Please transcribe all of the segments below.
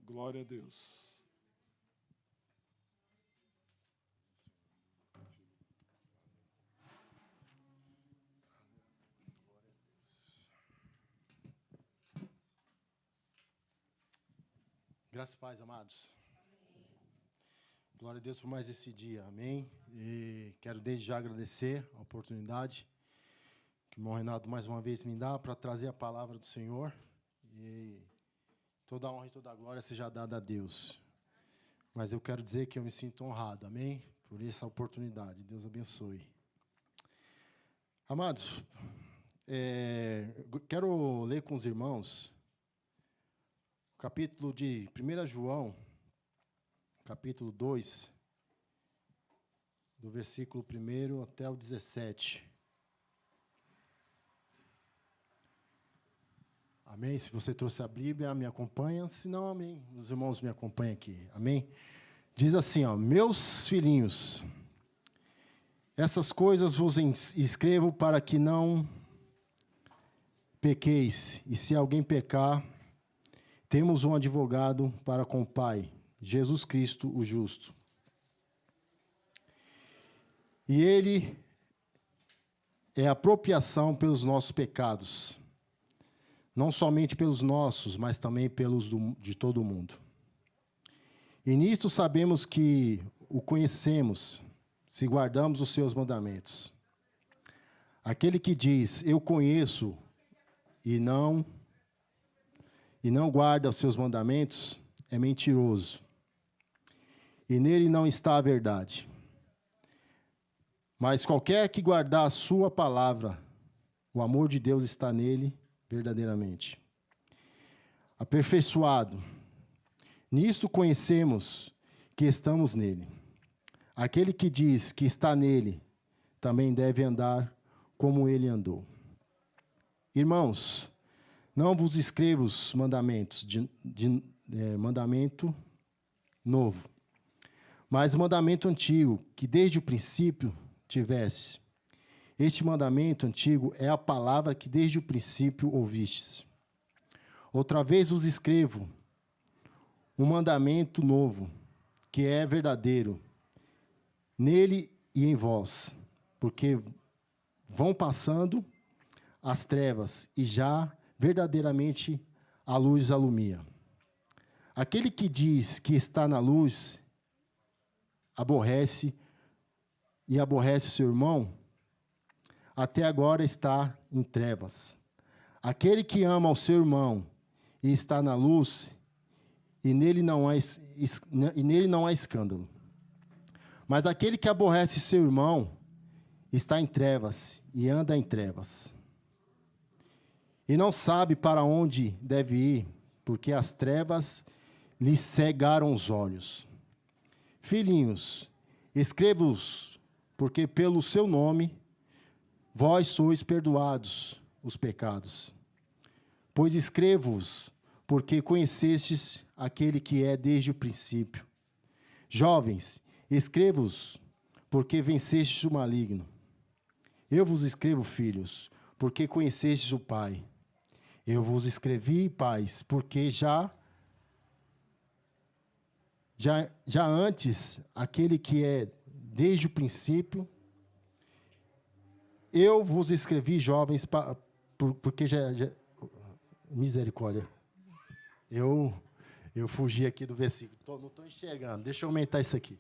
Glória a Deus. Graças e paz, amados. Glória a Deus por mais esse dia, amém? E quero desde já agradecer a oportunidade que o irmão Renato mais uma vez me dá para trazer a palavra do Senhor. E toda a honra e toda a glória seja dada a Deus. Mas eu quero dizer que eu me sinto honrado, amém? Por essa oportunidade. Deus abençoe. Amados, quero ler com os irmãos o capítulo de 1 João, capítulo 2, do versículo 1 até o 17. Amém? Se você trouxe a Bíblia, me acompanha. Se não, amém. Os irmãos me acompanham aqui. Amém? Diz assim, ó: meus filhinhos, essas coisas vos escrevo para que não pequeis. E se alguém pecar, temos um advogado para com o Pai, Jesus Cristo, o justo. E ele é a apropriação pelos nossos pecados, não somente pelos nossos, mas também pelos de todo o mundo. E nisto sabemos que o conhecemos, se guardamos os seus mandamentos. Aquele que diz, eu conheço, e não guarda os seus mandamentos, é mentiroso. E nele não está a verdade. Mas qualquer que guardar a sua palavra, o amor de Deus está nele verdadeiramente. Aperfeiçoado. Nisto conhecemos que estamos nele. Aquele que diz que está nele, também deve andar como ele andou. Irmãos, não vos escrevo os mandamentos mandamento novo, mas mandamento antigo, que desde o princípio tivesse. Este mandamento antigo é a palavra que desde o princípio ouvistes. Outra vez vos escrevo um mandamento novo, que é verdadeiro, nele e em vós, porque vão passando as trevas e já verdadeiramente a luz alumia. Aquele que diz que está na luz aborrece o seu irmão, até agora está em trevas. Aquele que ama o seu irmão e está na luz, e nele não há escândalo. Mas aquele que aborrece seu irmão está em trevas e anda em trevas. E não sabe para onde deve ir, porque as trevas lhe cegaram os olhos. Filhinhos, escrevo-os, porque pelo seu nome vós sois perdoados os pecados. Pois escrevo-os, porque conhecestes aquele que é desde o princípio. Jovens, escrevo-os, porque vencestes o maligno. Eu vos escrevo, filhos, porque conhecestes o Pai. Eu vos escrevi, pais, porque já antes, aquele que é desde o princípio, eu vos escrevi, jovens, porque já misericórdia. Eu fugi aqui do versículo. Não estou enxergando. Deixa eu aumentar isso aqui.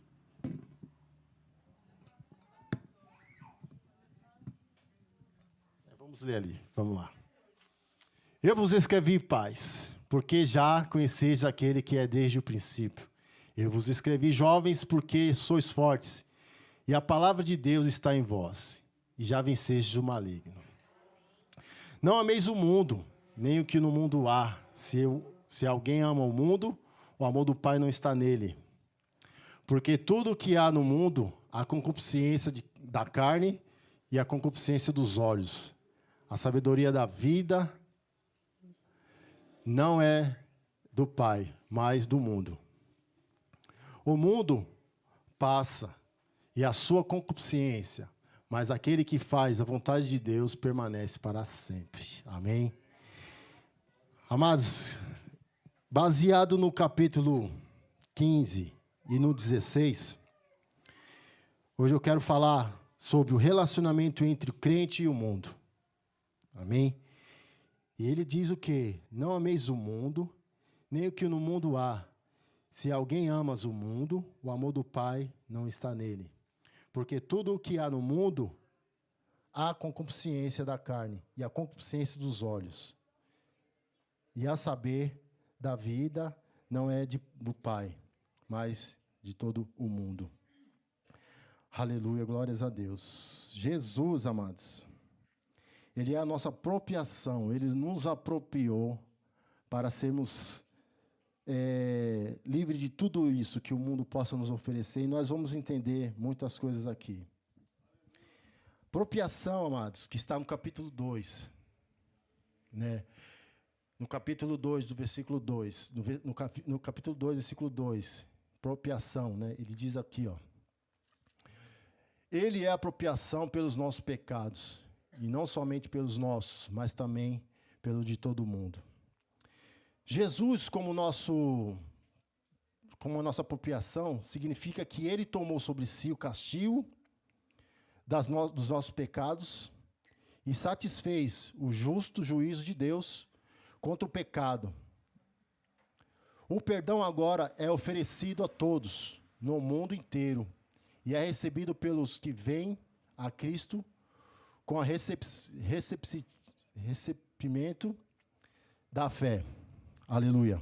Vamos ler ali. Vamos lá. Eu vos escrevi, pais, porque já conheceis aquele que é desde o princípio. Eu vos escrevi, jovens, porque sois fortes, e a palavra de Deus está em vós, e já vencestes o maligno. Não ameis o mundo, nem o que no mundo há. Se alguém ama o mundo, o amor do Pai não está nele. Porque tudo o que há no mundo, a concupiscência da carne e a concupiscência dos olhos, a sabedoria da vida não é do Pai, mas do mundo. O mundo passa e a sua concupiscência, mas aquele que faz a vontade de Deus permanece para sempre. Amém? Amados, Baseado no capítulo 15 e no 16, hoje eu quero falar sobre o relacionamento entre o crente e o mundo. Amém? E ele diz o quê? Não ameis o mundo, nem o que no mundo há. Se alguém amas o mundo, o amor do Pai não está nele. Porque tudo o que há no mundo, há a concupiscência da carne e a concupiscência dos olhos. E a saber, da vida não é do Pai, mas de todo o mundo. Aleluia, glórias a Deus. Jesus, amados, Ele é a nossa apropriação, Ele nos apropriou para sermos livres de tudo isso que o mundo possa nos oferecer, e nós vamos entender muitas coisas aqui. Apropriação, amados, que está no capítulo 2, né? No capítulo 2, do versículo 2, no capítulo 2, versículo 2, apropriação, né? Ele diz aqui, ó. Ele é a apropriação pelos nossos pecados, e não somente pelos nossos, mas também pelo de todo mundo. Jesus, como a nossa apropriação, significa que Ele tomou sobre si o castigo dos nossos pecados e satisfez o justo juízo de Deus contra o pecado. O perdão agora é oferecido a todos, no mundo inteiro, e é recebido pelos que vêm a Cristo com a recebimento da fé. Aleluia.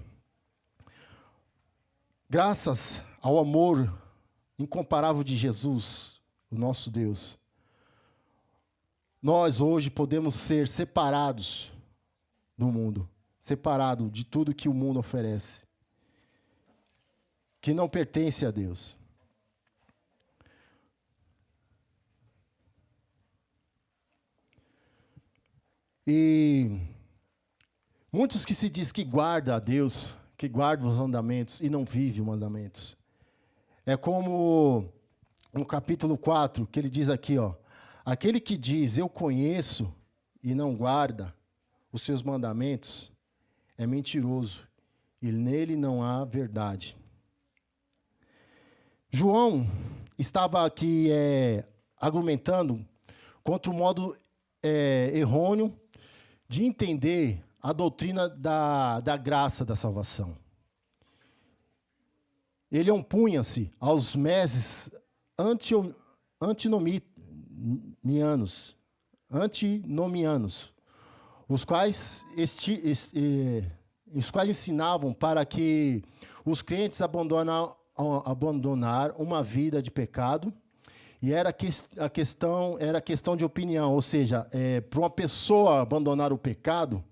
Graças ao amor incomparável de Jesus, o nosso Deus, nós hoje podemos ser separados do mundo, separados de tudo que o mundo oferece, que não pertence a Deus. E muitos que se diz que guarda a Deus, que guarda os mandamentos e não vive os mandamentos. É como no capítulo 4, que ele diz aqui, ó, aquele que diz, eu conheço e não guarda os seus mandamentos, é mentiroso, e nele não há verdade. João estava aqui argumentando contra o modo errôneo de entender a doutrina da graça da salvação. Ele opunha-se aos mestres antinomianos, os quais ensinavam para que os crentes abandonar uma vida de pecado, e era questão de opinião, ou seja, para uma pessoa abandonar o pecado,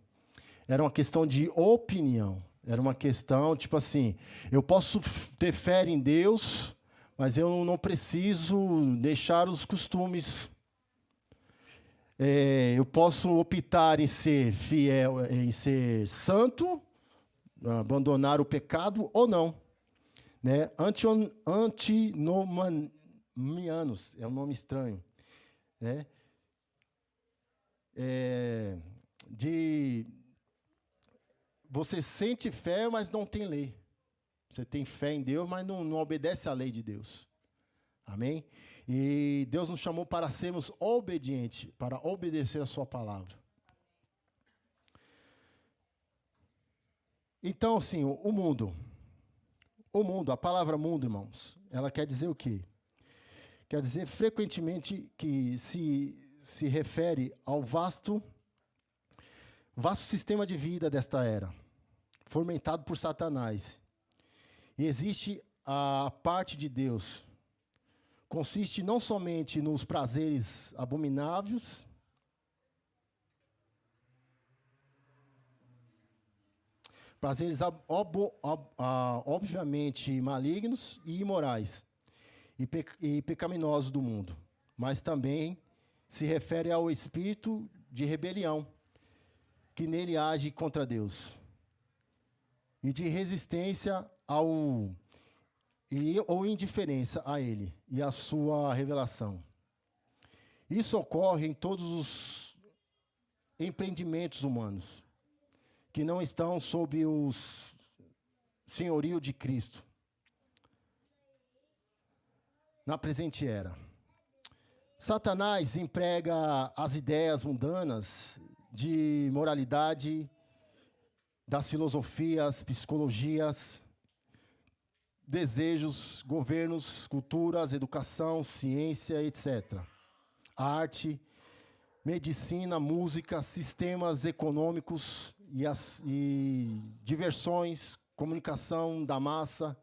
era uma questão de opinião. Era uma questão, tipo assim, eu posso ter fé em Deus, mas eu não preciso deixar os costumes. Eu posso optar em ser fiel, em ser santo, abandonar o pecado ou não. Né? Antinomianos, é um nome estranho. Né? Você sente fé, mas não tem lei. Você tem fé em Deus, mas não obedece à lei de Deus. Amém? E Deus nos chamou para sermos obedientes, para obedecer a sua palavra. Então, assim, o mundo, a palavra mundo, irmãos, ela quer dizer o quê? Quer dizer, frequentemente, que se refere ao vasto sistema de vida desta era, fomentado por Satanás. E existe a parte de Deus. Consiste não somente nos prazeres abomináveis, prazeres obviamente malignos e imorais, e pecaminosos do mundo, mas também se refere ao espírito de rebelião, que nele age contra Deus, e de resistência ou indiferença a Ele e a sua revelação. Isso ocorre em todos os empreendimentos humanos, que não estão sob senhorio de Cristo na presente era. Satanás emprega as ideias mundanas de moralidade, das filosofias, psicologias, desejos, governos, culturas, educação, ciência, etc. Arte, medicina, música, sistemas econômicos e diversões, comunicação da massa,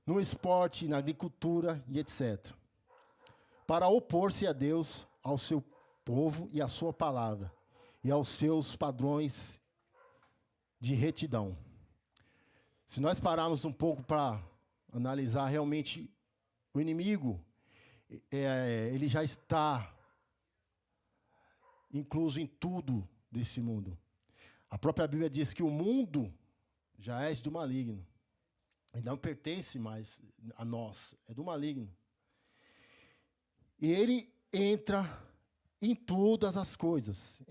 no esporte, na agricultura e etc. Para opor-se a Deus, ao seu povo e à sua palavra, e aos seus padrões de retidão. Se nós pararmos um pouco para analisar realmente o inimigo, ele já está incluso em tudo desse mundo. A própria Bíblia diz que o mundo já é do maligno. E não pertence mais a nós, é do maligno. E ele entra em todas as coisas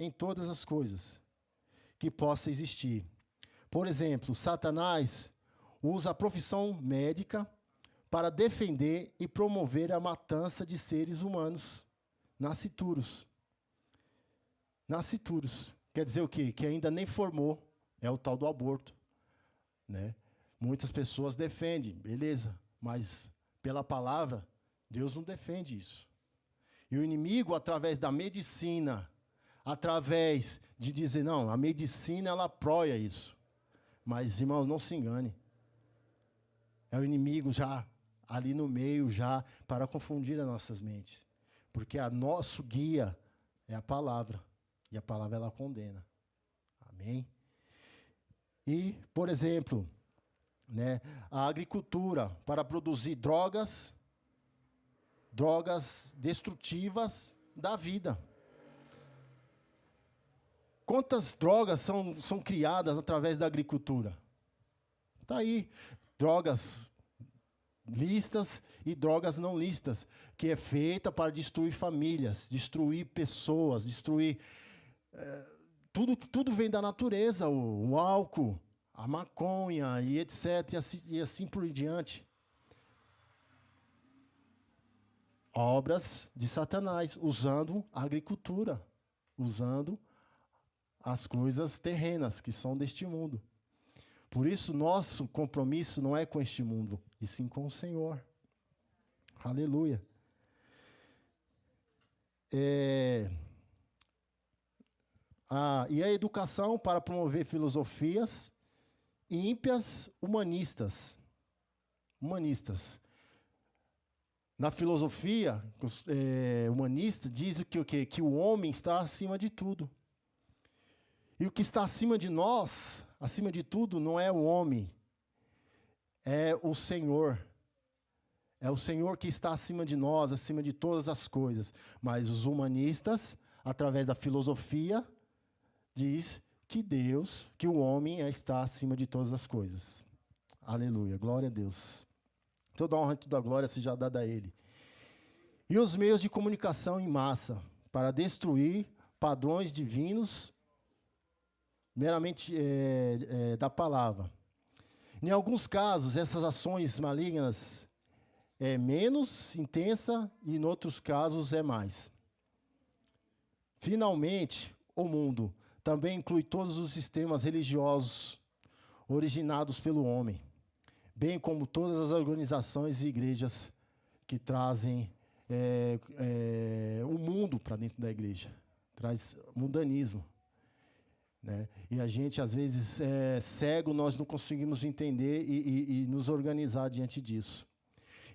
que possa existir. Por exemplo, Satanás usa a profissão médica para defender e promover a matança de seres humanos nascituros. Nascituros. Quer dizer o quê? Que ainda nem formou. É o tal do aborto. Né? Muitas pessoas defendem, beleza. Mas, pela palavra, Deus não defende isso. E o inimigo, através da medicina, através de dizer, não, a medicina, ela apoia isso. Mas, irmãos, não se engane. É o inimigo já ali no meio, já para confundir as nossas mentes. Porque a nosso guia é a palavra. E a palavra, ela condena. Amém? E, por exemplo, né, a agricultura para produzir drogas destrutivas da vida. Quantas drogas são criadas através da agricultura? Está aí, drogas lícitas e drogas não lícitas, que é feita para destruir famílias, destruir pessoas, destruir... Tudo vem da natureza, o álcool, a maconha e etc, e assim por diante. Obras de Satanás, usando a agricultura, usando as coisas terrenas que são deste mundo. Por isso, nosso compromisso não é com este mundo, e sim com o Senhor. Aleluia. E a educação para promover filosofias ímpias humanistas. Na filosofia humanista, diz o quê? Que o homem está acima de tudo. E o que está acima de nós, acima de tudo, não é o homem, é o Senhor. É o Senhor que está acima de nós, acima de todas as coisas. Mas os humanistas, através da filosofia, diz que Deus, que o homem está acima de todas as coisas. Aleluia, glória a Deus. Toda a honra e toda a glória seja dada a Ele. E os meios de comunicação em massa, para destruir padrões divinos, meramente da palavra. Em alguns casos, essas ações malignas é menos intensa e em outros casos é mais. Finalmente, o mundo também inclui todos os sistemas religiosos originados pelo homem, bem como todas as organizações e igrejas que trazem o mundo para dentro da igreja, traz mundanismo. Né? E a gente, às vezes, cego, nós não conseguimos entender e nos organizar diante disso.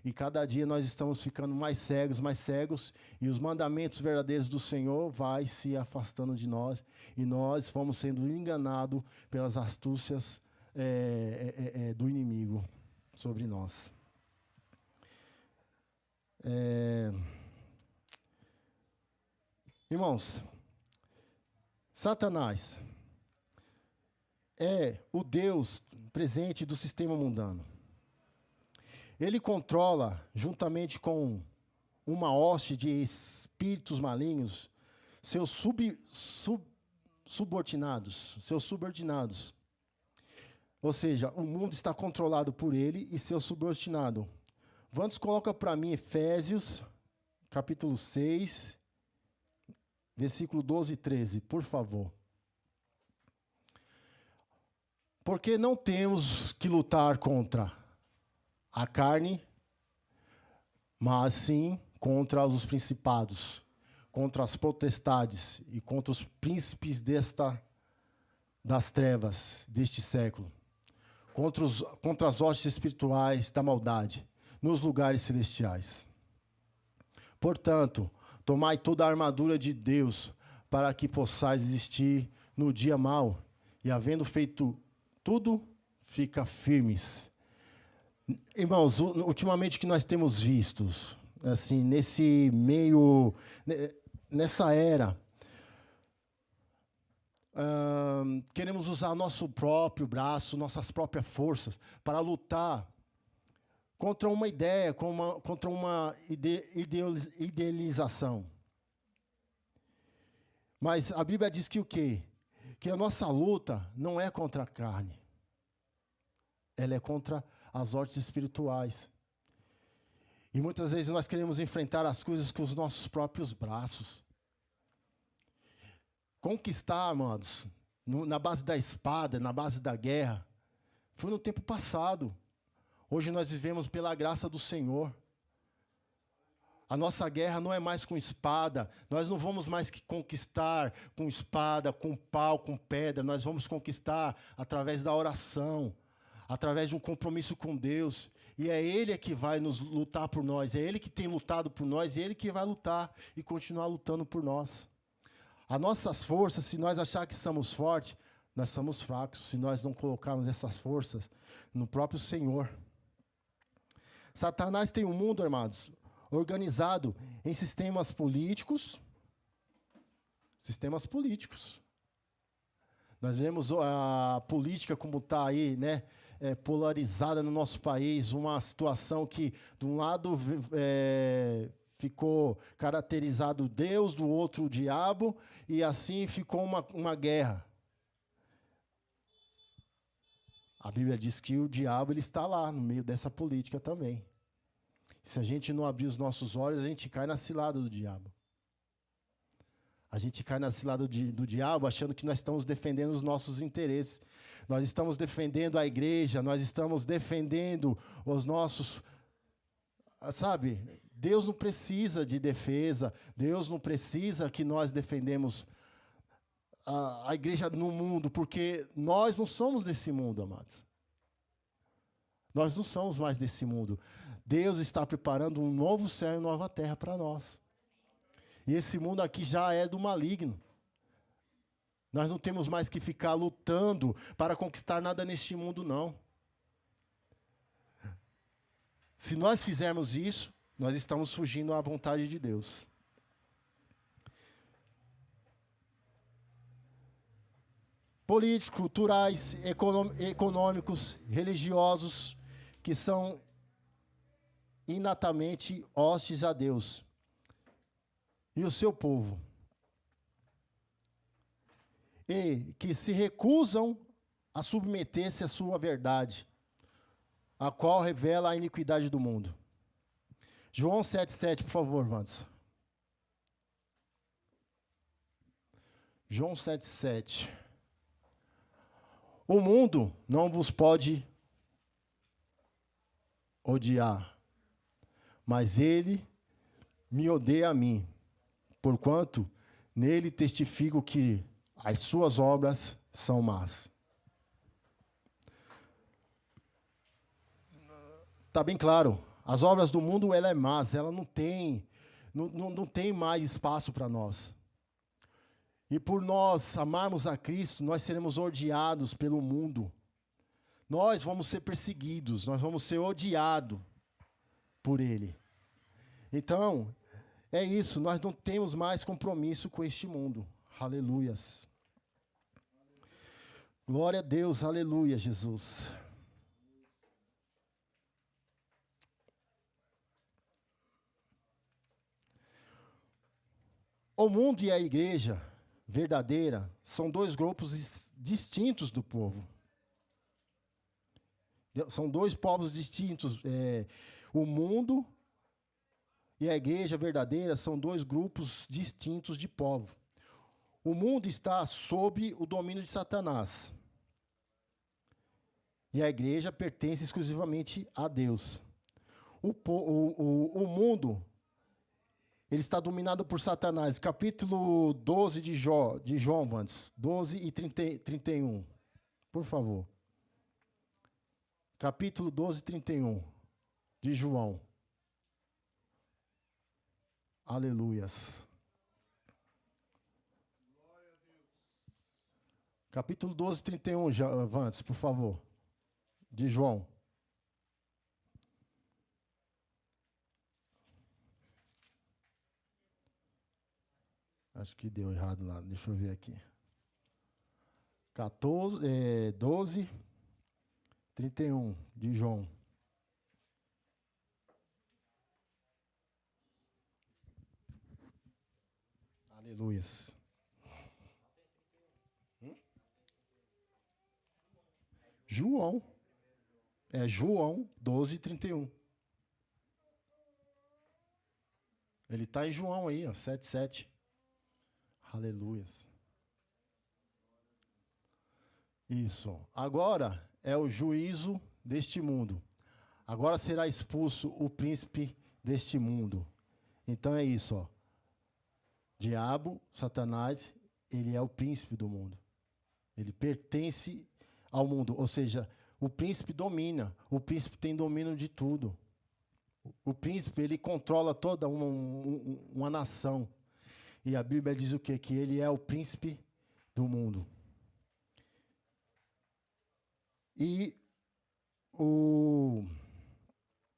E cada dia nós estamos ficando mais cegos, e os mandamentos verdadeiros do Senhor vai se afastando de nós, e nós vamos sendo enganados pelas astúcias do inimigo sobre nós. Irmãos, Satanás é o Deus presente do sistema mundano. Ele controla, juntamente com uma hoste de espíritos malignos, seus subordinados. Ou seja, o mundo está controlado por ele e seu subordinado. Vantos, coloca para mim Efésios, capítulo 6, versículo 12 e 13, por favor. Porque não temos que lutar contra a carne, mas sim contra os principados, contra as potestades e contra os príncipes das trevas deste século, contra as hostes espirituais da maldade nos lugares celestiais. Portanto, tomai toda a armadura de Deus para que possais resistir no dia mau e, havendo feito tudo, fica firmes. Irmãos, ultimamente o que nós temos visto, assim, nessa era, queremos usar nosso próprio braço, nossas próprias forças para lutar contra uma ideia, contra uma idealização. Mas a Bíblia diz que o quê? Que a nossa luta não é contra a carne. Ela é contra as hostes espirituais. E muitas vezes nós queremos enfrentar as coisas com os nossos próprios braços. Conquistar, amados, na base da espada, na base da guerra, foi no tempo passado. Hoje nós vivemos pela graça do Senhor. A nossa guerra não é mais com espada. Nós não vamos mais conquistar com espada, com pau, com pedra. Nós vamos conquistar através da oração, através de um compromisso com Deus. E é Ele que vai nos lutar por nós. É Ele que tem lutado por nós. E é Ele que vai lutar e continuar lutando por nós. As nossas forças, se nós achar que somos fortes, nós somos fracos. Se nós não colocarmos essas forças no próprio Senhor. Satanás tem um mundo, amados, organizado em sistemas políticos. Sistemas políticos. Nós vemos a política como está aí, né? Polarizada no nosso país, uma situação que, de um lado, ficou caracterizado Deus, do outro o diabo, e assim ficou uma guerra. A Bíblia diz que o diabo ele está lá, no meio dessa política também. Se a gente não abrir os nossos olhos, a gente cai na cilada do diabo. A gente cai na cilada do diabo achando que nós estamos defendendo os nossos interesses. Nós estamos defendendo a igreja, nós estamos defendendo os nossos... Sabe, Deus não precisa de defesa, Deus não precisa que nós defendemos a igreja no mundo, porque nós não somos desse mundo, amados. Nós não somos mais desse mundo. Deus está preparando um novo céu e nova terra para nós. E esse mundo aqui já é do maligno. Nós não temos mais que ficar lutando para conquistar nada neste mundo, não. Se nós fizermos isso, nós estamos fugindo à vontade de Deus. Políticos, culturais, econômicos, religiosos, que são inatamente hostes a Deus e o seu povo, e que se recusam a submeter-se à sua verdade, a qual revela a iniquidade do mundo. João 7,7, por favor, Vandes. João 7,7. O mundo não vos pode odiar, mas ele me odeia a mim, porquanto nele testifico que as suas obras são más. Está bem claro, as obras do mundo ela é más, ela não tem mais espaço para nós. E por nós amarmos a Cristo, nós seremos odiados pelo mundo. Nós vamos ser perseguidos, nós vamos ser odiados por Ele. Então, é isso, nós não temos mais compromisso com este mundo. Aleluias. Glória a Deus, aleluia, Jesus. O mundo e a igreja verdadeira são dois grupos distintos do povo. São dois povos distintos. O mundo e a igreja verdadeira são dois grupos distintos de povo. O mundo está sob o domínio de Satanás. E a igreja pertence exclusivamente a Deus. O mundo, ele está dominado por Satanás. Capítulo 12 de João, antes. 12 e 31. Por favor. Capítulo 12, 31 de João. Aleluias. Capítulo 12, 31, Vantes, por favor. De João. Acho que deu errado lá, deixa eu ver aqui. 12, 31, de João. Aleluias. João. João 12, 31. Ele está em João aí, ó, 7, 7. Aleluias. Isso. Agora é o juízo deste mundo. Agora será expulso o príncipe deste mundo. Então é isso, ó. Diabo, Satanás, ele é o príncipe do mundo. Ele pertence ao mundo, ou seja, o príncipe domina, o príncipe tem domínio de tudo. O príncipe, ele controla toda uma nação. E a Bíblia diz o quê? Que ele é o príncipe do mundo. E o...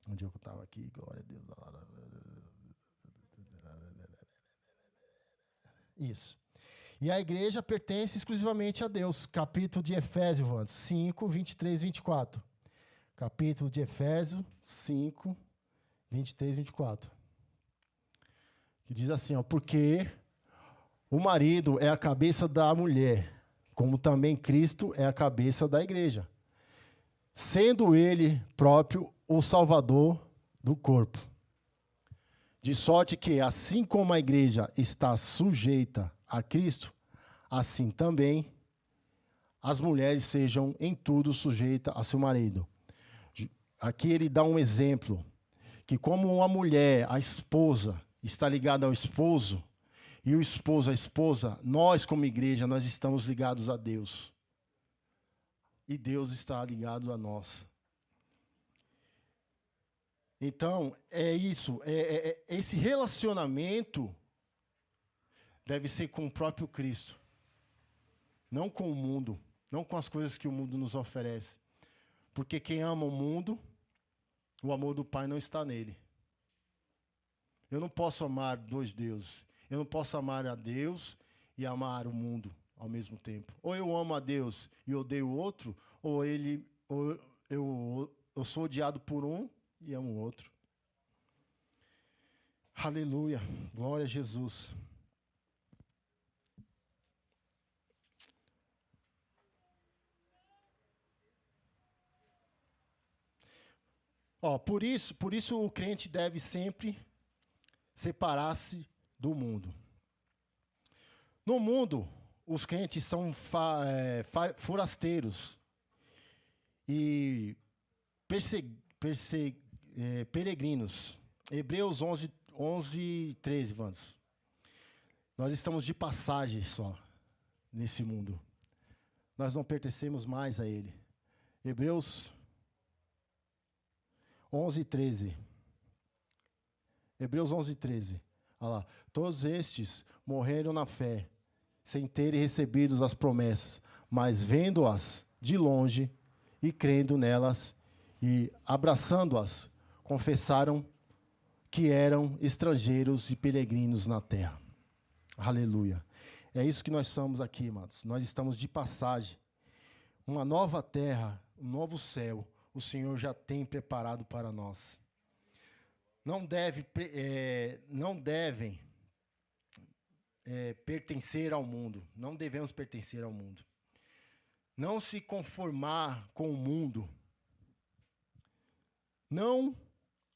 Onde eu estava aqui? Glória a Deus. Isso. E a igreja pertence exclusivamente a Deus. Capítulo de Efésios, 5, 23, 24. Capítulo de Efésios 5, 23, 24. Que diz assim, ó, porque o marido é a cabeça da mulher, como também Cristo é a cabeça da igreja, sendo ele próprio o Salvador do corpo. De sorte que, assim como a igreja está sujeita a Cristo, assim também as mulheres sejam em tudo sujeitas a seu marido. Aqui ele dá um exemplo, que como uma mulher, a esposa, está ligada ao esposo, e o esposo, a esposa, nós como igreja, nós estamos ligados a Deus. E Deus está ligado a nós. Então, é isso, esse relacionamento deve ser com o próprio Cristo. Não com o mundo, não com as coisas que o mundo nos oferece. Porque quem ama o mundo, o amor do Pai não está nele. Eu não posso amar dois deuses. Eu não posso amar a Deus e amar o mundo ao mesmo tempo. Ou eu amo a Deus e odeio o outro, ou eu sou odiado por um e amo o outro. Aleluia. Glória a Jesus. Ó, por isso o crente deve sempre separar-se do mundo. No mundo, os crentes são forasteiros e peregrinos. Hebreus 11, 13, Vans. Nós estamos de passagem só nesse mundo. Nós não pertencemos mais a ele. Hebreus 11, 13. Hebreus 11, 13. Olha lá. Todos estes morreram na fé, sem terem recebido as promessas, mas vendo-as de longe e crendo nelas e abraçando-as, confessaram que eram estrangeiros e peregrinos na terra. Aleluia. É isso que nós somos aqui, amados. Nós estamos de passagem. Uma nova terra, um novo céu, o Senhor já tem preparado para nós. Não devem pertencer ao mundo. Não devemos pertencer ao mundo. Não se conformar com o mundo, Não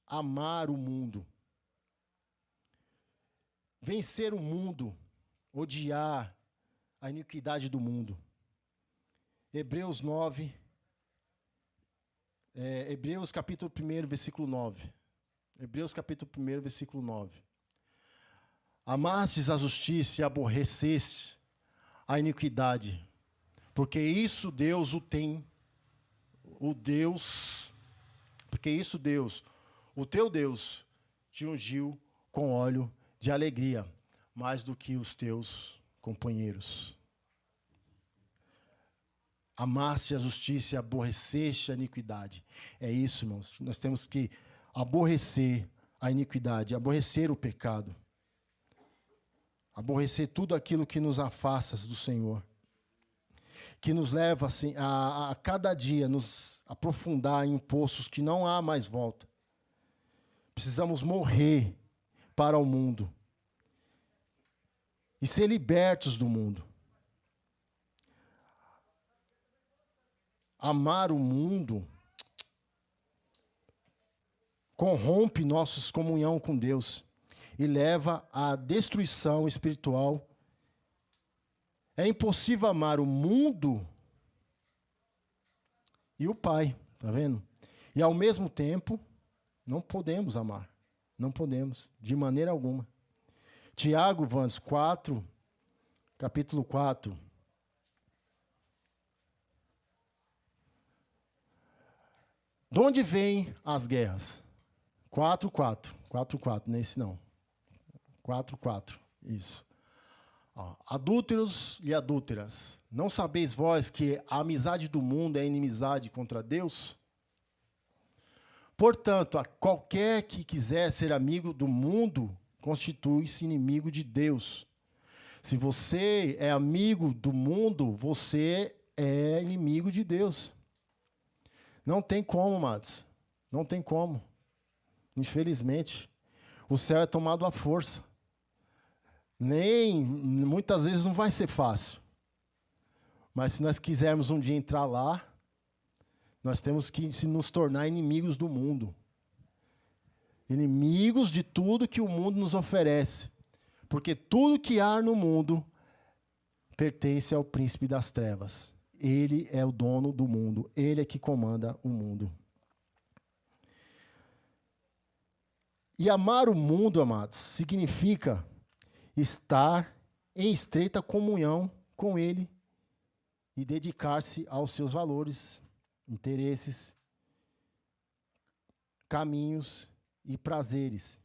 amar o mundo. Vencer o mundo, odiar a iniquidade do mundo. Hebreus 9, Hebreus capítulo 1, versículo 9. Hebreus capítulo 1, versículo 9. Amastes a justiça e aborreceste a iniquidade, porque isso Deus o tem, o teu Deus, te ungiu com óleo de alegria, mais do que os teus companheiros. Amaste a justiça e aborreceste a iniquidade. É isso, irmãos. Nós temos que aborrecer a iniquidade, aborrecer o pecado. Aborrecer tudo aquilo que nos afasta do Senhor. Que nos leva assim, a cada dia nos aprofundar em poços que não há mais volta. Precisamos morrer para o mundo. E ser libertos do mundo. Amar o mundo corrompe nossa comunhão com Deus e leva à destruição espiritual. É impossível amar o mundo e o Pai, tá vendo? E ao mesmo tempo, não podemos amar. Não podemos, de maneira alguma. Tiago, Vans, 4, capítulo 4. De onde vêm as guerras? 4:4. 4:4, não é esse não. 4:4, isso. Adúlteros e adúlteras, não sabeis vós que a amizade do mundo é inimizade contra Deus? Portanto, a qualquer que quiser ser amigo do mundo, constitui-se inimigo de Deus. Se você é amigo do mundo, você é inimigo de Deus. Não tem como, amados. Não tem como. Infelizmente, o céu é tomado à força. Muitas vezes não vai ser fácil. Mas se nós quisermos um dia entrar lá, nós temos que nos tornar inimigos do mundo. Inimigos de tudo que o mundo nos oferece. Porque tudo que há no mundo pertence ao príncipe das trevas. Ele é o dono do mundo. Ele é que comanda o mundo. E amar o mundo, amados, significa estar em estreita comunhão com Ele e dedicar-se aos seus valores, interesses, caminhos e prazeres.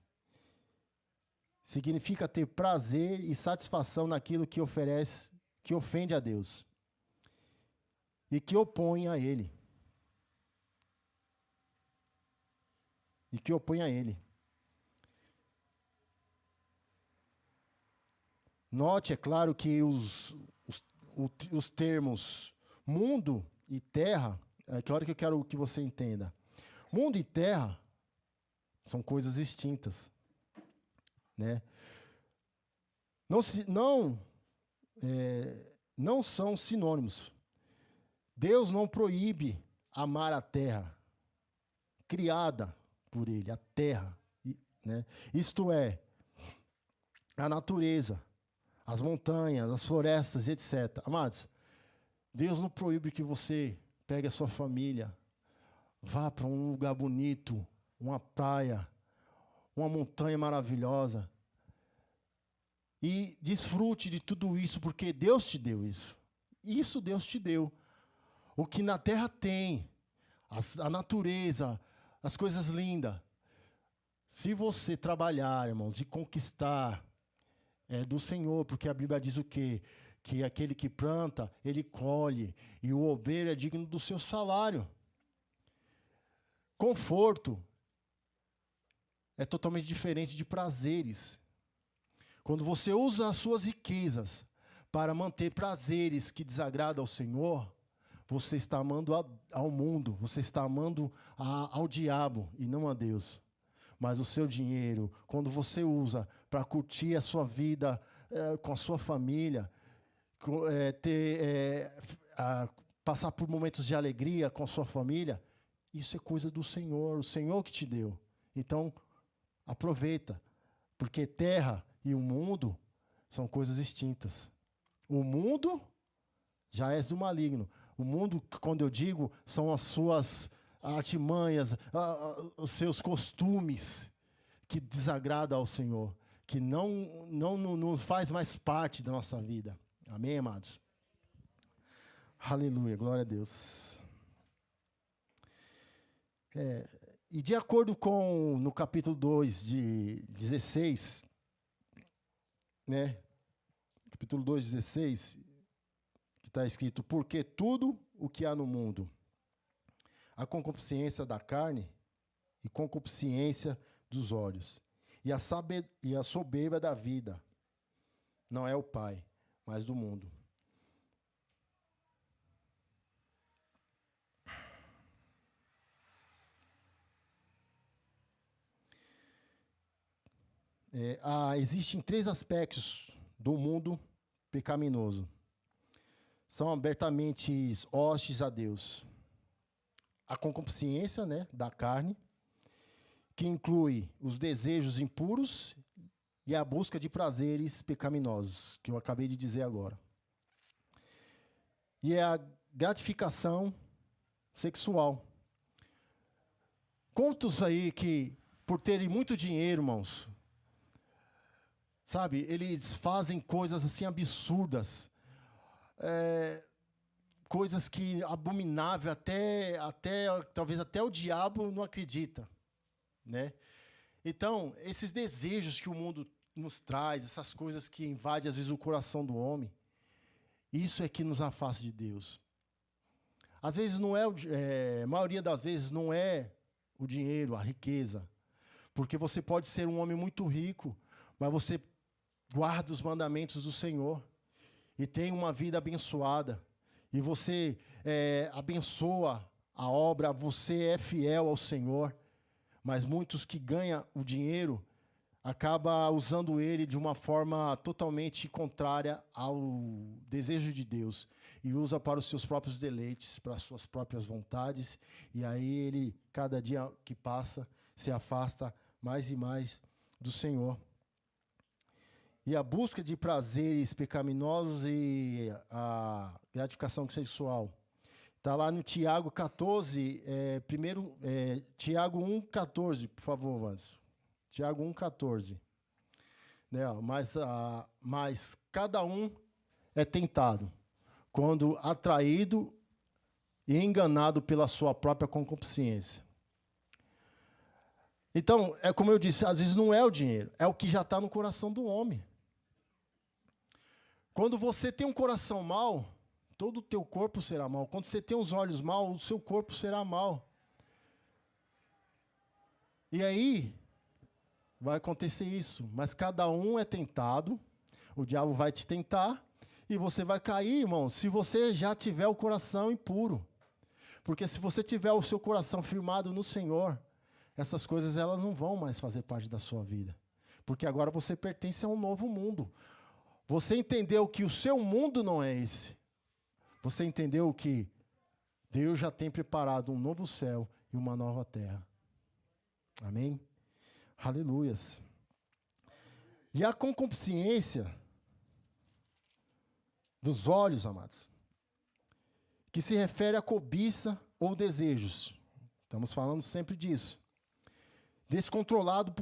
Significa ter prazer e satisfação naquilo que oferece, que ofende a Deus e que opõe a Ele. E que opõe a Ele. Note, é claro, que os termos mundo e terra, é claro que eu quero que você entenda. Mundo e terra são coisas distintas. Né? Não são sinônimos. Deus não proíbe amar a terra, criada por Ele, a terra. Né? Isto é, a natureza, as montanhas, as florestas, etc. Amados, Deus não proíbe que você pegue a sua família, vá para um lugar bonito, uma praia, uma montanha maravilhosa, e desfrute de tudo isso, porque Deus te deu isso. Isso Deus te deu. O que na terra tem, a natureza, as coisas lindas. Se você trabalhar, irmãos, e conquistar, é do Senhor, porque a Bíblia diz o quê? Que aquele que planta, ele colhe, e o obreiro é digno do seu salário. Conforto é totalmente diferente de prazeres. Quando você usa as suas riquezas para manter prazeres que desagradam ao Senhor, você está amando ao mundo, você está amando ao diabo e não a Deus. Mas o seu dinheiro, quando você usa para curtir a sua vida com a sua família, passar por momentos de alegria com a sua família, isso é coisa do Senhor, o Senhor que te deu. Então, aproveita, porque terra e o mundo são coisas extintas. O mundo já é do maligno. O mundo, quando eu digo, são as suas artimanhas, os seus costumes que desagradam ao Senhor, que não faz mais parte da nossa vida. Amém, amados? Aleluia, glória a Deus. E de acordo com, no capítulo 2 de 16, né? Capítulo 2, 16, que está escrito, porque tudo o que há no mundo, a concupiscência da carne e concupiscência dos olhos, e a soberba da vida, não é o Pai, mas do mundo. Existem 3 aspectos do mundo pecaminoso. São abertamente hostis a Deus. A concupiscência, né, da carne, que inclui os desejos impuros e a busca de prazeres pecaminosos, que eu acabei de dizer agora. E é a gratificação sexual. Quantos aí que, por terem muito dinheiro, irmãos, sabe, eles fazem coisas assim absurdas, coisas que abominável, talvez até o diabo não acredita, né? Então, esses desejos que o mundo nos traz, essas coisas que invadem às vezes o coração do homem, isso é que nos afasta de Deus. Às vezes não é, a maioria das vezes não é o dinheiro, a riqueza, porque você pode ser um homem muito rico, mas você guarda os mandamentos do Senhor e tem uma vida abençoada, e você abençoa a obra, você é fiel ao Senhor, mas muitos que ganham o dinheiro acabam usando ele de uma forma totalmente contrária ao desejo de Deus, e usa para os seus próprios deleites, para as suas próprias vontades, e aí ele, cada dia que passa, se afasta mais e mais do Senhor. E a busca de prazeres pecaminosos e a gratificação sexual. Está lá no Tiago 14, Tiago 1,14, por favor, Vans. Tiago 1,14. Né, mas cada um é tentado, quando atraído e enganado pela sua própria concupiscência. Então, é como eu disse, às vezes não é o dinheiro, é o que já está no coração do homem. Quando você tem um coração mau, todo o teu corpo será mau. Quando você tem os olhos maus, o seu corpo será mau. E aí, vai acontecer isso. Mas cada um é tentado, o diabo vai te tentar, e você vai cair, irmão, se você já tiver o coração impuro. Porque se você tiver o seu coração firmado no Senhor, essas coisas elas não vão mais fazer parte da sua vida. Porque agora você pertence a um novo mundo. Você entendeu que o seu mundo não é esse. Você entendeu que Deus já tem preparado um novo céu e uma nova terra. Amém? Aleluias. E a concupiscência dos olhos, amados, que se refere à cobiça ou desejos. Estamos falando sempre disso. Descontrolado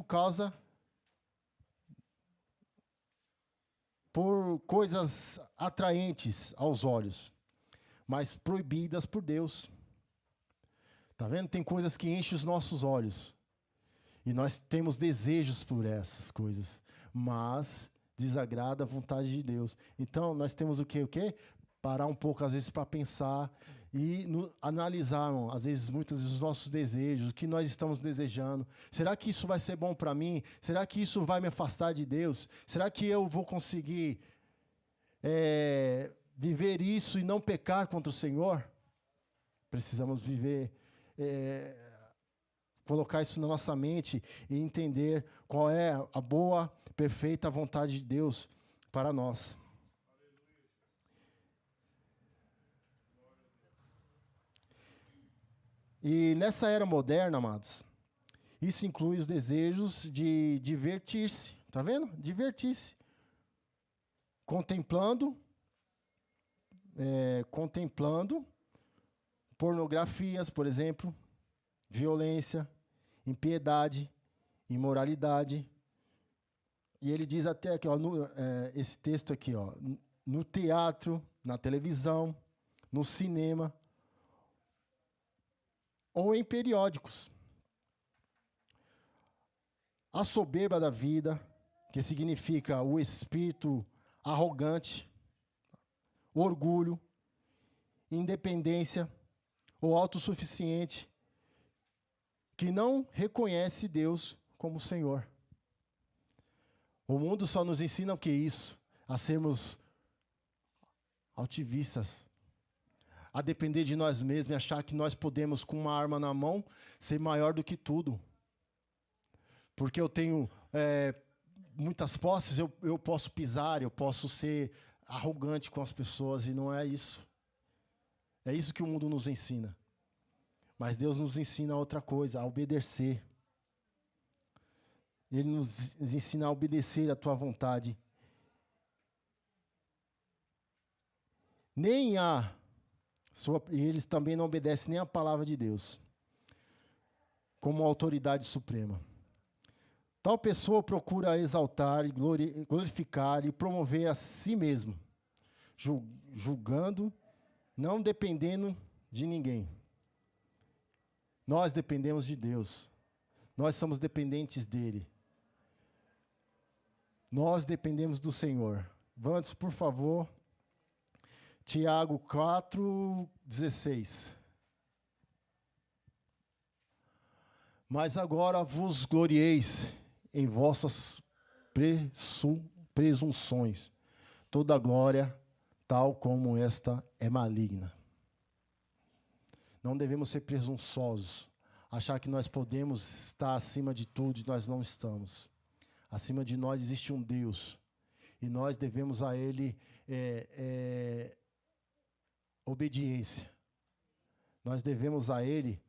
por coisas atraentes aos olhos, mas proibidas por Deus. Tá vendo? Tem coisas que enchem os nossos olhos. E nós temos desejos por essas coisas, mas desagrada a vontade de Deus. Então, nós temos o quê? Parar um pouco, às vezes, para pensar e analisar, às vezes, muitas vezes, os nossos desejos, o que nós estamos desejando. Será que isso vai ser bom para mim? Será que isso vai me afastar de Deus? Será que eu vou conseguir viver isso e não pecar contra o Senhor? Precisamos viver, colocar isso na nossa mente e entender qual é a boa, perfeita vontade de Deus para nós. E nessa era moderna, amados, isso inclui os desejos de divertir-se. Tá vendo? Divertir-se. Contemplando pornografias, por exemplo, violência, impiedade, imoralidade. E ele diz até aqui, ó, esse texto aqui, ó, no teatro, na televisão, no cinema, ou em periódicos. A soberba da vida, que significa o espírito arrogante, orgulho, independência ou autossuficiente, que não reconhece Deus como Senhor. O mundo só nos ensina o que é isso? A sermos altivistas, a depender de nós mesmos e achar que nós podemos, com uma arma na mão, ser maior do que tudo. Porque eu tenho muitas posses, eu posso pisar, eu posso ser arrogante com as pessoas, e não é isso. É isso que o mundo nos ensina. Mas Deus nos ensina outra coisa, a obedecer. Ele nos ensina a obedecer à tua vontade. E eles também não obedecem nem à palavra de Deus, como autoridade suprema. Tal pessoa procura exaltar, glorificar e promover a si mesmo, julgando, não dependendo de ninguém. Nós dependemos de Deus. Nós somos dependentes dele. Nós dependemos do Senhor. Vamos, por favor, Tiago 4:16. Mas agora vos glorieis em vossas presunções. Toda glória, tal como esta, é maligna. Não devemos ser presunçosos, achar que nós podemos estar acima de tudo e nós não estamos. Acima de nós existe um Deus, e nós devemos a Ele obediência. Nós devemos a Ele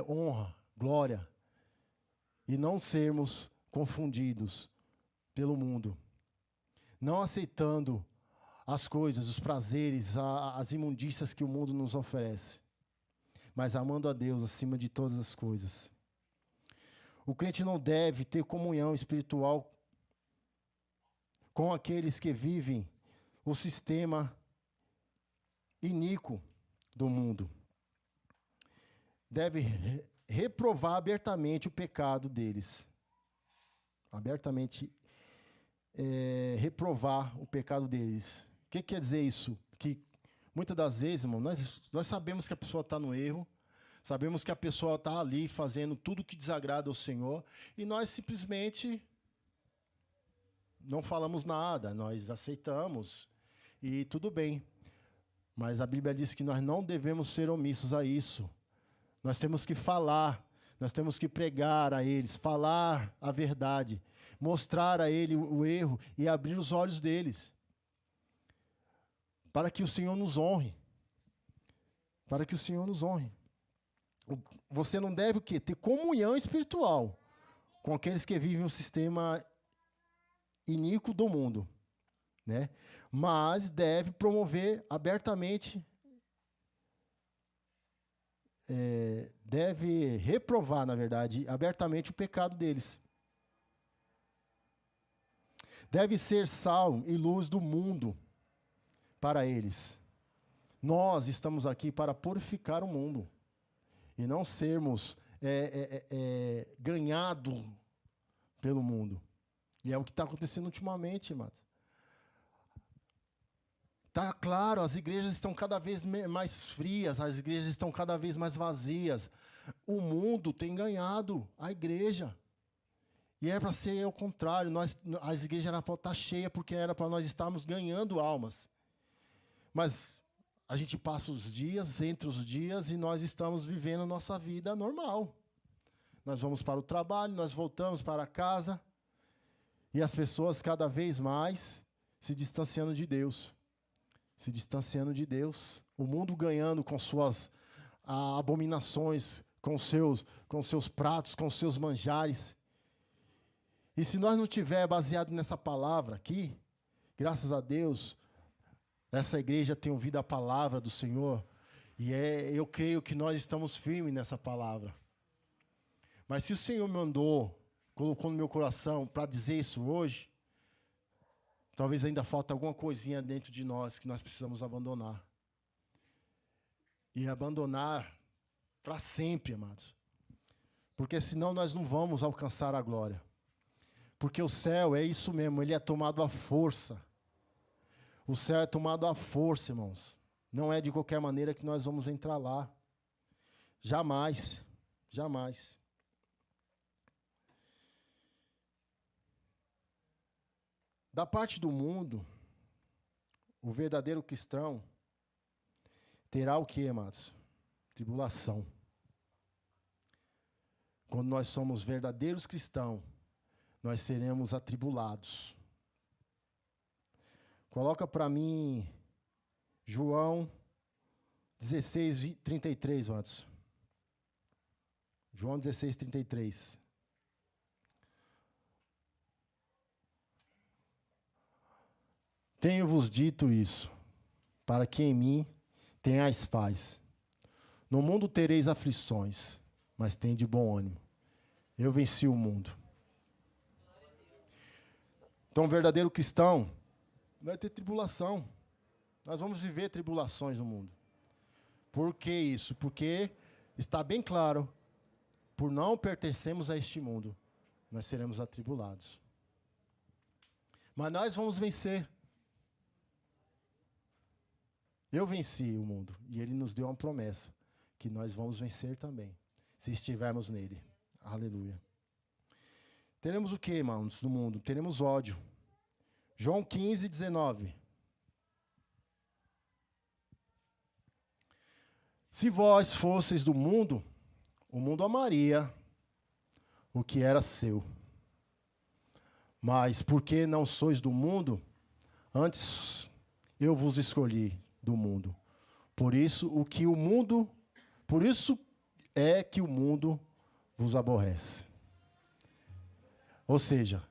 honra, glória, e não sermos confundidos pelo mundo. Não aceitando as coisas, os prazeres, as imundícias que o mundo nos oferece, mas amando a Deus acima de todas as coisas. O crente não deve ter comunhão espiritual com aqueles que vivem o sistema iníquo do mundo. Deve reprovar abertamente o pecado deles. Abertamente reprovar o pecado deles. O que quer dizer isso? Que muitas das vezes, irmão, nós sabemos que a pessoa está no erro, sabemos que a pessoa está ali fazendo tudo que desagrada ao Senhor, e nós simplesmente não falamos nada, nós aceitamos, e tudo bem. Mas a Bíblia diz que nós não devemos ser omissos a isso. Nós temos que falar, nós temos que pregar a eles, falar a verdade, mostrar a ele o erro e abrir os olhos deles, para que o Senhor nos honre. Para que o Senhor nos honre. Você não deve o quê? Ter comunhão espiritual com aqueles que vivem o sistema iníquo do mundo, né? Mas deve promover abertamente, deve reprovar, na verdade, abertamente o pecado deles. Deve ser sal e luz do mundo para eles. Nós estamos aqui para purificar o mundo e não sermos ganhados pelo mundo. E é o que está acontecendo ultimamente, amados. Está claro, as igrejas estão cada vez mais frias, as igrejas estão cada vez mais vazias. O mundo tem ganhado a igreja. E é para ser ao contrário. As igrejas eram para estar cheias, porque era para nós estarmos ganhando almas. Mas a gente passa os dias, entre os dias, e nós estamos vivendo a nossa vida normal. Nós vamos para o trabalho, nós voltamos para casa, e as pessoas cada vez mais se distanciando de Deus. Se distanciando de Deus. O mundo ganhando com suas a abominações com seus pratos, com seus manjares. E se nós não tiver baseado nessa palavra aqui, graças a Deus, essa igreja tem ouvido a palavra do Senhor, e eu creio que nós estamos firmes nessa palavra. Mas se o Senhor mandou, colocou no meu coração para dizer isso hoje, talvez ainda falta alguma coisinha dentro de nós que nós precisamos abandonar. E abandonar para sempre, amados. Porque senão nós não vamos alcançar a glória. Porque o céu é isso mesmo, ele é tomado à força. O céu é tomado à força, irmãos. Não é de qualquer maneira que nós vamos entrar lá. Jamais, jamais. Da parte do mundo, o verdadeiro cristão terá o que, amados? Tribulação. Quando nós somos verdadeiros cristãos, nós seremos atribulados. Coloca para mim João 16, 33, Watson. João 16, 33. Tenho-vos dito isso, para que em mim tenhais paz. No mundo tereis aflições, mas tende bom ânimo. Eu venci o mundo. Então, o verdadeiro cristão vai ter tribulação. Nós vamos viver tribulações no mundo. Por que isso? Porque está bem claro, por não pertencermos a este mundo, nós seremos atribulados. Mas nós vamos vencer. Eu venci o mundo, e ele nos deu uma promessa, que nós vamos vencer também, se estivermos nele. Aleluia. Teremos o que, irmãos, no mundo? Teremos ódio. João 15, 19. Se vós fosseis do mundo, o mundo amaria o que era seu. Mas porque não sois do mundo, antes eu vos escolhi do mundo. Por isso é que o mundo vos aborrece. Ou seja,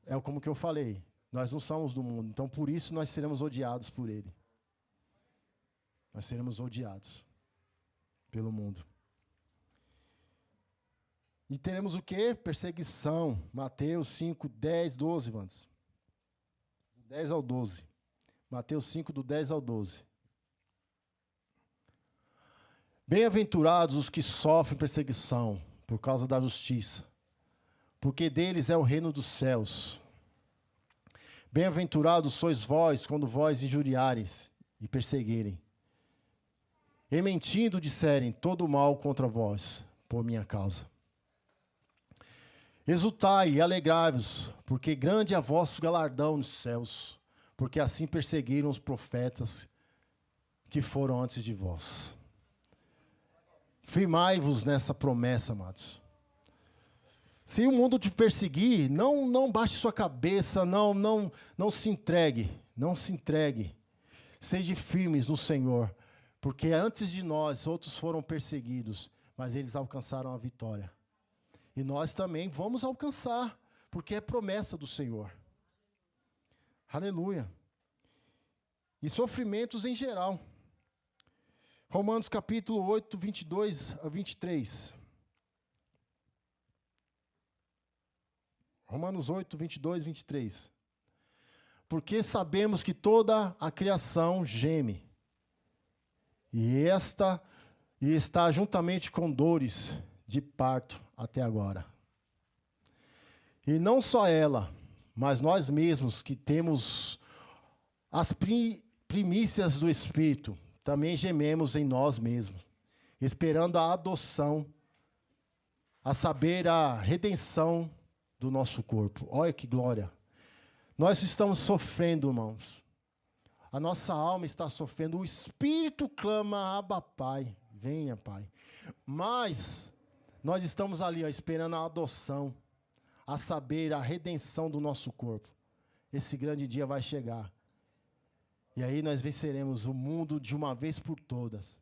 é como que eu falei, nós não somos do mundo, então por isso nós seremos odiados por ele. Nós seremos odiados pelo mundo. E teremos o quê? Perseguição. Mateus 5, 10, 12, Vandes. 10 ao 12. Mateus 5, do 10 ao 12. Bem-aventurados os que sofrem perseguição por causa da justiça, porque deles é o reino dos céus. Bem-aventurados sois vós, quando vós injuriares e perseguirem, e mentindo disserem todo o mal contra vós, por minha causa. Exultai e alegrai-vos, porque grande é vosso galardão nos céus, porque assim perseguiram os profetas que foram antes de vós. Firmai-vos nessa promessa, amados. Se o mundo te perseguir, não baixe sua cabeça, não se entregue, não se entregue. Seja firmes no Senhor, porque antes de nós, outros foram perseguidos, mas eles alcançaram a vitória. E nós também vamos alcançar, porque é promessa do Senhor. Aleluia. E sofrimentos em geral. Romanos capítulo 8, 22 a 23. Romanos 8, 22, 23. Porque sabemos que toda a criação geme, e está juntamente com dores de parto até agora. E não só ela, mas nós mesmos que temos as primícias do Espírito, também gememos em nós mesmos, esperando a adoção, a saber, a redenção do nosso corpo. Olha que glória. Nós estamos sofrendo, irmãos. A nossa alma está sofrendo. O Espírito clama, Abba, Pai. Venha, Pai. Mas nós estamos ali, esperando a adoção, a saber, a redenção do nosso corpo. Esse grande dia vai chegar. E aí nós venceremos o mundo de uma vez por todas.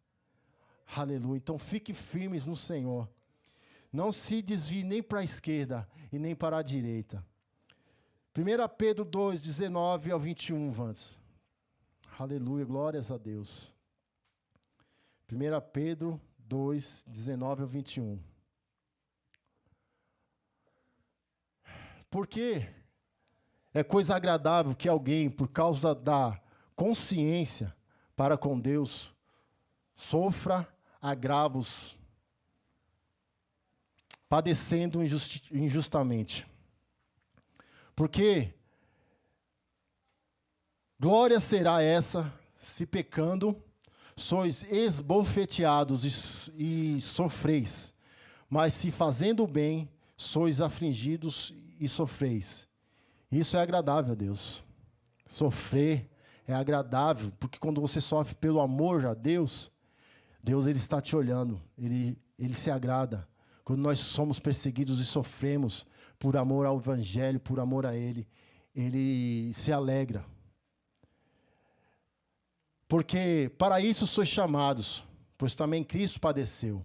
Aleluia. Então fique firmes no Senhor. Não se desvie nem para a esquerda e nem para a direita. 1 Pedro 2, 19 ao 21, Vans. Aleluia, glórias a Deus. 1 Pedro 2, 19 ao 21. Porque é coisa agradável que alguém, por causa da consciência para com Deus, sofra agravos, padecendo injustamente. Porque glória será essa, se pecando, sois esbofeteados e sofreis, mas se fazendo o bem, sois afligidos e sofreis. Isso é agradável a Deus. Sofrer é agradável, porque quando você sofre pelo amor a Deus, Deus ele está te olhando, ele se agrada. Quando nós somos perseguidos e sofremos por amor ao Evangelho, por amor a Ele se alegra. Porque para isso sois chamados, pois também Cristo padeceu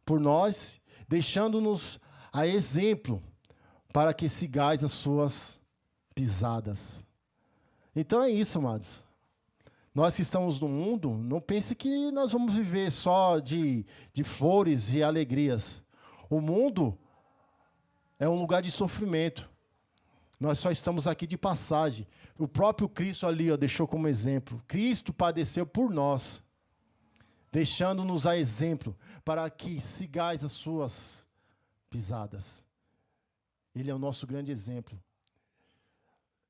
por nós, deixando-nos a exemplo para que sigais as suas pisadas. Então é isso, amados. Nós que estamos no mundo, não pense que nós vamos viver só de flores e alegrias. O mundo é um lugar de sofrimento. Nós só estamos aqui de passagem. O próprio Cristo ali deixou como exemplo. Cristo padeceu por nós, deixando-nos a exemplo para que sigais as suas pisadas. Ele é o nosso grande exemplo.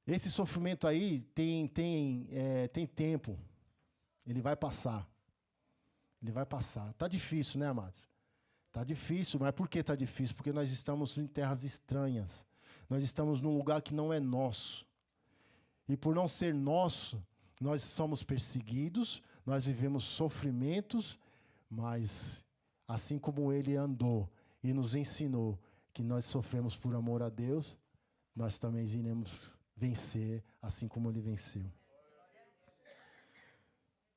Esse sofrimento aí tem tempo. Ele vai passar. Ele vai passar. Está difícil, né, amados? Está difícil, mas por que está difícil? Porque nós estamos em terras estranhas. Nós estamos num lugar que não é nosso. E por não ser nosso, nós somos perseguidos, nós vivemos sofrimentos, mas assim como ele andou e nos ensinou que nós sofremos por amor a Deus, nós também iremos vencer, assim como ele venceu.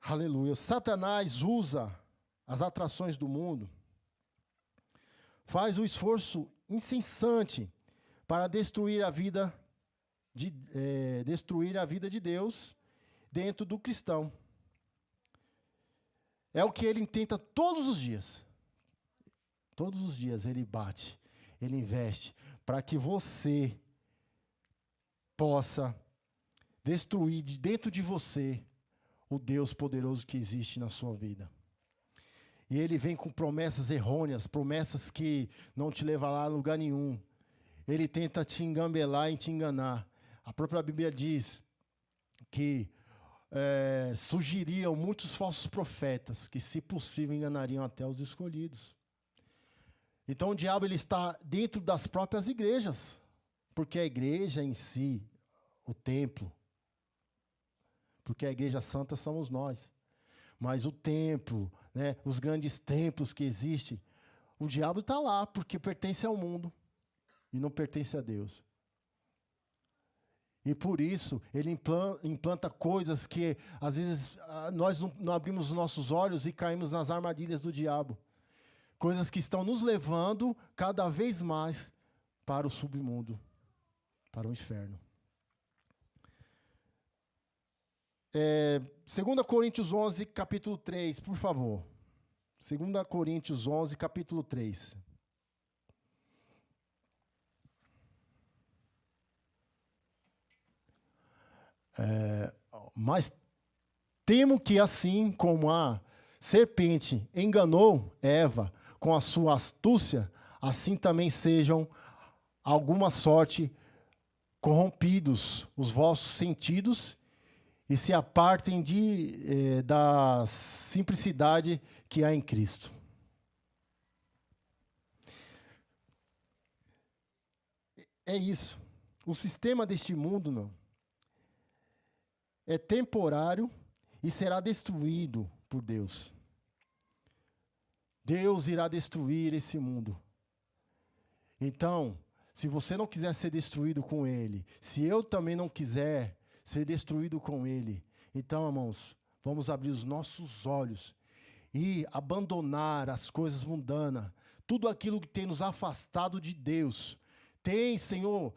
Aleluia. Satanás usa as atrações do mundo, faz o esforço incessante para destruir a vida de Deus dentro do cristão. É o que ele tenta todos os dias. Todos os dias ele bate, ele investe para que você possa destruir de dentro de você o Deus poderoso que existe na sua vida. E ele vem com promessas errôneas, promessas que não te levará a lugar nenhum. Ele tenta te engambelar e te enganar. A própria Bíblia diz que surgiriam muitos falsos profetas que, se possível, enganariam até os escolhidos. Então o diabo ele está dentro das próprias igrejas, porque a igreja em si, o templo, porque a igreja santa somos nós, mas o templo, né, os grandes templos que existem, o diabo está lá porque pertence ao mundo e não pertence a Deus. E por isso ele implanta coisas que às vezes nós não abrimos os nossos olhos e caímos nas armadilhas do diabo. Coisas que estão nos levando cada vez mais para o submundo, para o inferno. 2 Coríntios 11, capítulo 3, por favor. 2 Coríntios 11, capítulo 3. Mas temo que assim como a serpente enganou Eva com a sua astúcia, assim também sejam alguma sorte corrompidos os vossos sentidos e se apartem da simplicidade que há em Cristo. É isso. O sistema deste mundo, não, é temporário e será destruído por Deus. Deus irá destruir esse mundo. Então, se você não quiser ser destruído com Ele, se eu também não quiser ser destruído com Ele, então, irmãos, vamos abrir os nossos olhos e abandonar as coisas mundanas, tudo aquilo que tem nos afastado de Deus, tem, Senhor,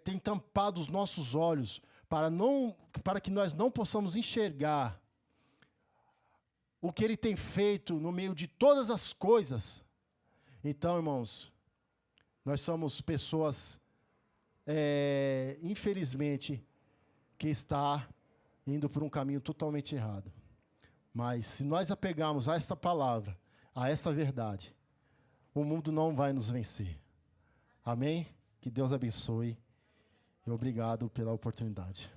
tem tampado os nossos olhos para que nós não possamos enxergar o que Ele tem feito no meio de todas as coisas. Então, irmãos, nós somos pessoas, infelizmente, que está indo por um caminho totalmente errado. Mas se nós apegarmos a esta palavra, a essa verdade, o mundo não vai nos vencer. Amém? Que Deus abençoe e obrigado pela oportunidade.